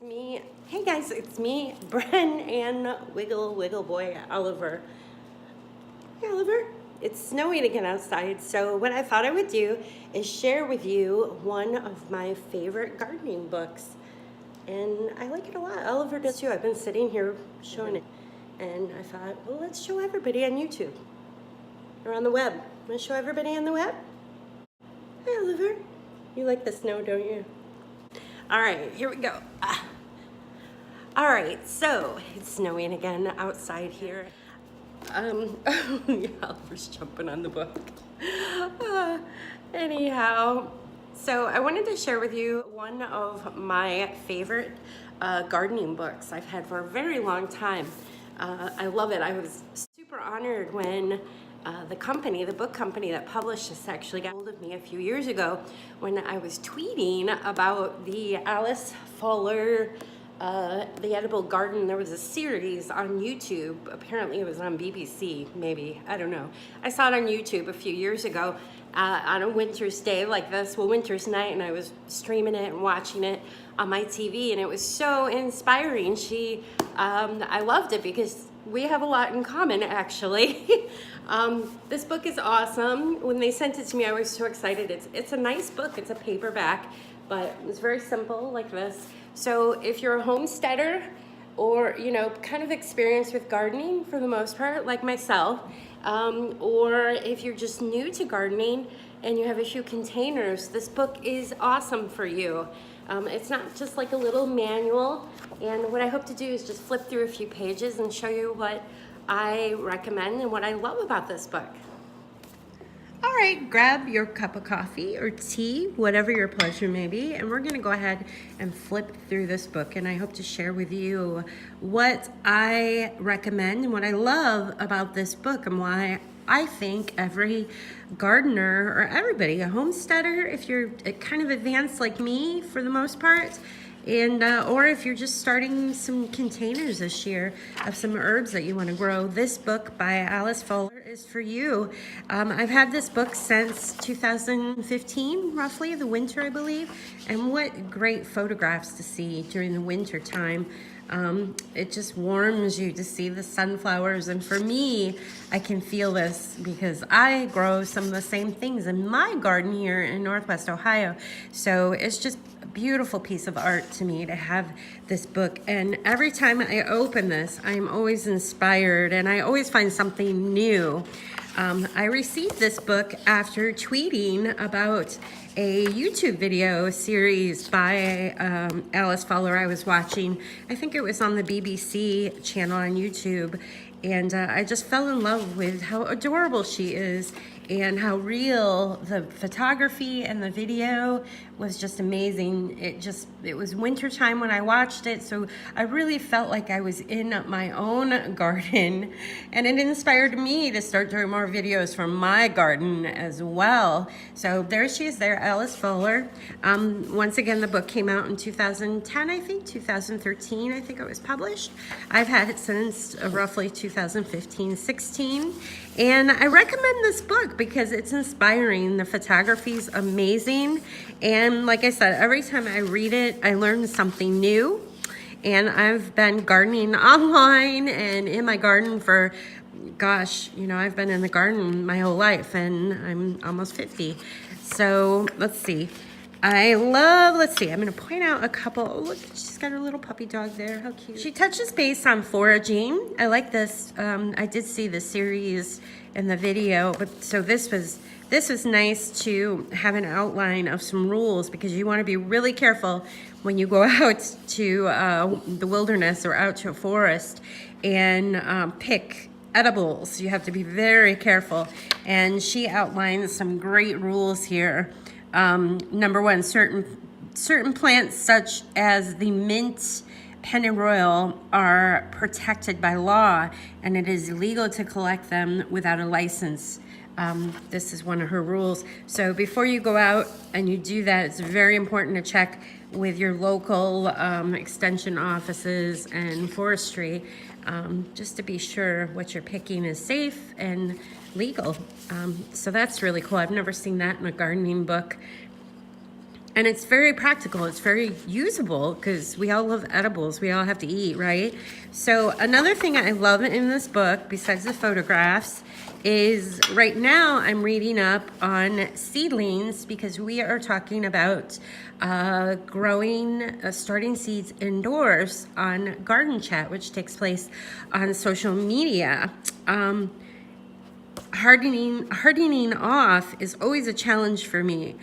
Me. Hey guys, it's me, Bren, and Wiggle Boy Oliver. Hey Oliver, it's snowing again outside, so what I thought I would do is share with you one of my favorite gardening books. And I like it a lot. Oliver does too. I've been sitting here showing it. And I thought, well, let's show everybody on YouTube or on the web. Let's show everybody on the web. Hey Oliver, you like the snow, don't you? All right, here we go. All right, so it's snowing again outside here. Yeah, Oliver's jumping on the book. Anyhow, so I wanted to share with you one of my favorite gardening books I've had for a very long time. I love it. I was super honored when the book company that published this actually got hold of me a few years ago when I was tweeting about the Alys Fowler The Edible Garden. There was a series on YouTube. Apparently it was on BBC, maybe. I don't know. I saw it on YouTube a few years ago on a winter's day like this. Well, winter's night, and I was streaming it and watching it on my TV, and it was so inspiring. I loved it because we have a lot in common, actually. This book is awesome. When they sent it to me, I was so excited. It's a nice book. It's a paperback, but it's very simple like this. So if you're a homesteader or, kind of experienced with gardening for the most part, like myself, or if you're just new to gardening and you have a few containers, this book is awesome for you. It's not just like a little manual. And what I hope to do is just flip through a few pages and show you what I recommend and what I love about this book. All right, grab your cup of coffee or tea, whatever your pleasure may be, and we're gonna go ahead and flip through this book, and I hope to share with you what I recommend and what I love about this book and why I think every gardener or everybody, a homesteader, if you're kind of advanced like me for the most part, and or if you're just starting some containers this year of some herbs that you want to grow, this book by Alys Fowler is for you. I've had this book since 2015, roughly, the winter, I believe, and what great photographs to see during the winter time. It just warms you to see the sunflowers, and for me, I can feel this because I grow some of the same things in my garden here in Northwest Ohio. So it's just a beautiful piece of art to me to have this book, and every time I open this, I'm always inspired and I always find something new. I received this book after tweeting about a YouTube video series by Alys Fowler I was watching. I think it was on the BBC channel on YouTube, and I just fell in love with how adorable she is and how real the photography and the video was. Just amazing. It was winter time when I watched it, so I really felt like I was in my own garden, and it inspired me to start doing more videos from my garden as well. So there she is there, Alys Fowler. Once again, the book came out in 2010, I think, 2013, I think it was published. I've had it since roughly 2015-16, and I recommend this book because it's inspiring. The photography's amazing, and like I said, every time I read it, I learn something new. And I've been gardening online and in my garden for, gosh, I've been in the garden my whole life, and I'm almost 50. So let's see. I'm gonna point out a couple. Oh, look, she's got her little puppy dog there. How cute. She touches base on foraging. I like this. I did see the series in the video, but so this was nice to have an outline of some rules, because you want to be really careful when you go out to the wilderness or out to a forest and pick edibles. You have to be very careful, and she outlines some great rules here. Number one, certain plants such as the mint pennyroyal are protected by law, and it is illegal to collect them without a license. This is one of her rules. So before you go out and you do that, it's very important to check with your local extension offices and forestry, just to be sure what you're picking is safe and legal. So that's really cool. I've never seen that in a gardening book. And it's very practical. It's very usable because we all love edibles. We all have to eat, right? So another thing I love in this book, besides the photographs, is right now I'm reading up on seedlings because we are talking about starting seeds indoors on Garden Chat, which takes place on social media. Hardening off is always a challenge for me.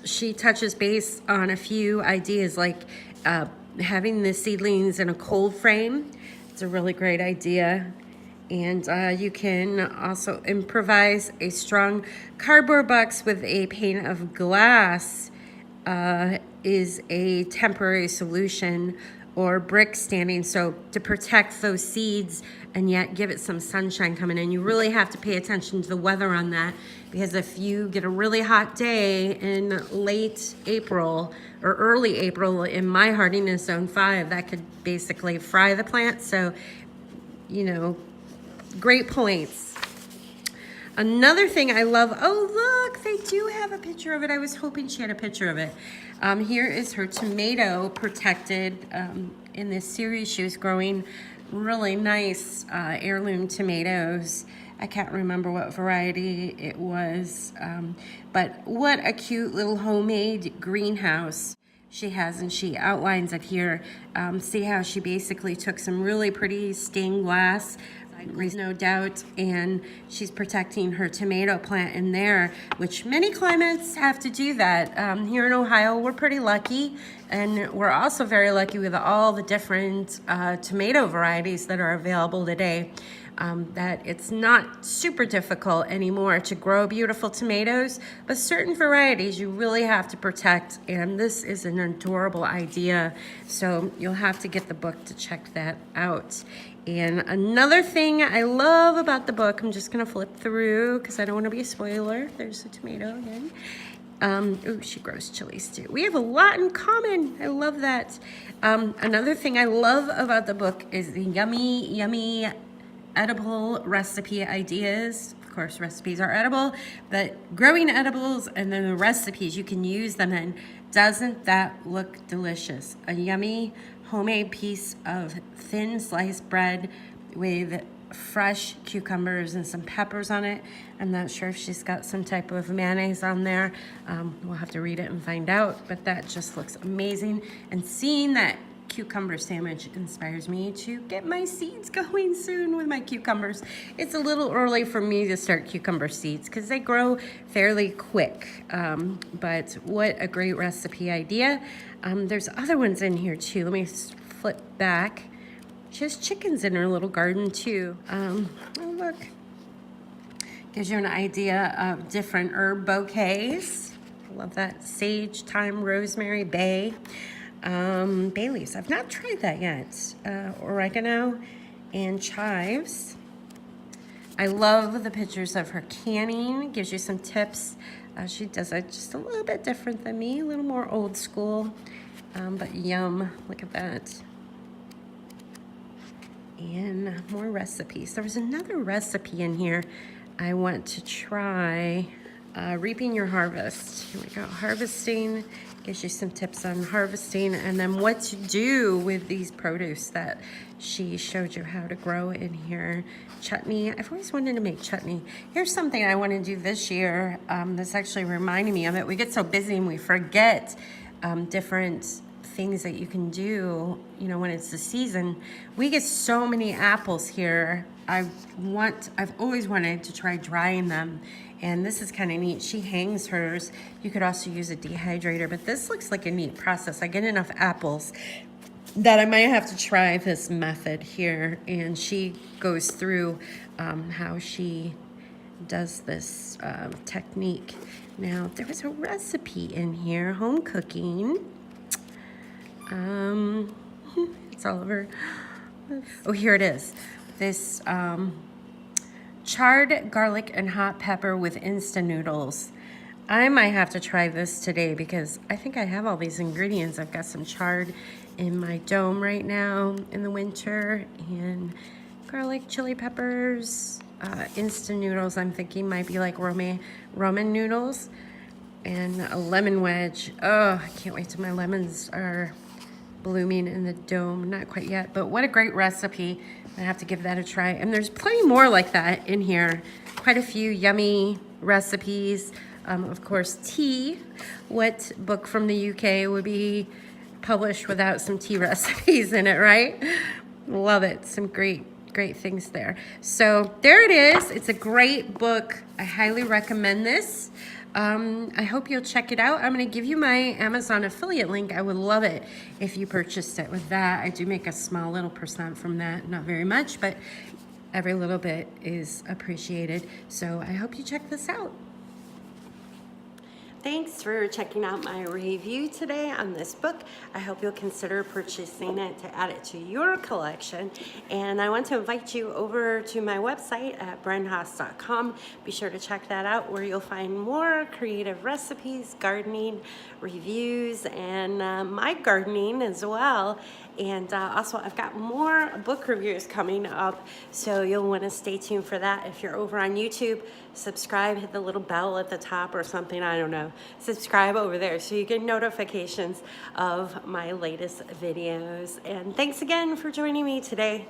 She touches base on a few ideas like having the seedlings in a cold frame. It's a really great idea. And you can also improvise a strong cardboard box with a pane of glass is a temporary solution, or brick standing, so to protect those seeds and yet give it some sunshine coming in. You really have to pay attention to the weather on that, because if you get a really hot day in late April or early April in my hardiness zone 5, that could basically fry the plant. So, you know, great points. Another thing I love, oh look, they do have a picture of it. I was hoping she had a picture of it. Here is her tomato protected. In this series, she was growing really nice heirloom tomatoes. I can't remember what variety it was, but what a cute little homemade greenhouse she has, and she outlines it here. See how she basically took some really pretty stained glass, no doubt, and she's protecting her tomato plant in there, which many climates have to do that. Here in Ohio, we're pretty lucky, and we're also very lucky with all the different tomato varieties that are available today. That it's not super difficult anymore to grow beautiful tomatoes, but certain varieties you really have to protect, and this is an adorable idea. So you'll have to get the book to check that out. And another thing I love about the book, I'm just gonna flip through because I don't want to be a spoiler. There's the tomato again. Ooh, she grows chilies too. We have a lot in common. I love that. Another thing I love about the book is the yummy edible recipe ideas. Of course, recipes are edible, but growing edibles and then the recipes you can use them in. Doesn't that look delicious? A yummy homemade piece of thin sliced bread with fresh cucumbers and some peppers on it. I'm not sure if she's got some type of mayonnaise on there. We'll have to read it and find out, but that just looks amazing. And seeing that cucumber sandwich inspires me to get my seeds going soon with my cucumbers. It's a little early for me to start cucumber seeds because they grow fairly quick, but what a great recipe idea. There's other ones in here too. Let me flip back. She has chickens in her little garden too. Oh look, gives you an idea of different herb bouquets. I love that. Sage, thyme, rosemary, bay. Bay leaves. I've not tried that yet. Oregano and chives. I love the pictures of her canning. Gives you some tips. She does it just a little bit different than me, a little more old school, but yum. Look at that. And more recipes. There was another recipe in here I want to try. Reaping your harvest. Here we go. Harvesting. Gives you some tips on harvesting and then what to do with these produce that she showed you how to grow in here. Chutney. I've always wanted to make chutney. Here's something I want to do this year. This actually reminded me of it. We get so busy and we forget different things that you can do, you know, when it's the season. We get so many apples here. I've always wanted to try drying them. And this is kind of neat. She hangs hers. You could also use a dehydrator, but this looks like a neat process. I get enough apples that I might have to try this method here. And she goes through how she does this technique. Now, there was a recipe in here, home cooking. It's all over. Oh, here it is. This charred garlic and hot pepper with instant noodles. I might have to try this today because I think I have all these ingredients. I've got some chard in my dome right now in the winter, and garlic, chili peppers, instant noodles I'm thinking might be like Roman noodles. And a lemon wedge. Oh, I can't wait till my lemons are blooming in the dome. Not quite yet, but what a great recipe. I have to give that a try. And there's plenty more like that in here. Quite a few yummy recipes. Of course, tea. What book from the UK would be published without some tea recipes in it, right? Love it. Some great things there. So there it is. It's a great book. I highly recommend this. I hope you'll check it out. I'm going to give you my Amazon affiliate link. I would love it if you purchased it with that. I do make a small little percent from that. Not very much, but every little bit is appreciated. So I hope you check this out. Thanks for checking out my review today on this book. I hope you'll consider purchasing it to add it to your collection. And I want to invite you over to my website at brenhaas.com. Be sure to check that out, where you'll find more creative recipes, gardening, reviews, and my gardening as well. And also, I've got more book reviews coming up, so you'll want to stay tuned for that. If you're over on YouTube, subscribe, hit the little bell at the top or something, I don't know. Subscribe over there so you get notifications of my latest videos. And thanks again for joining me today.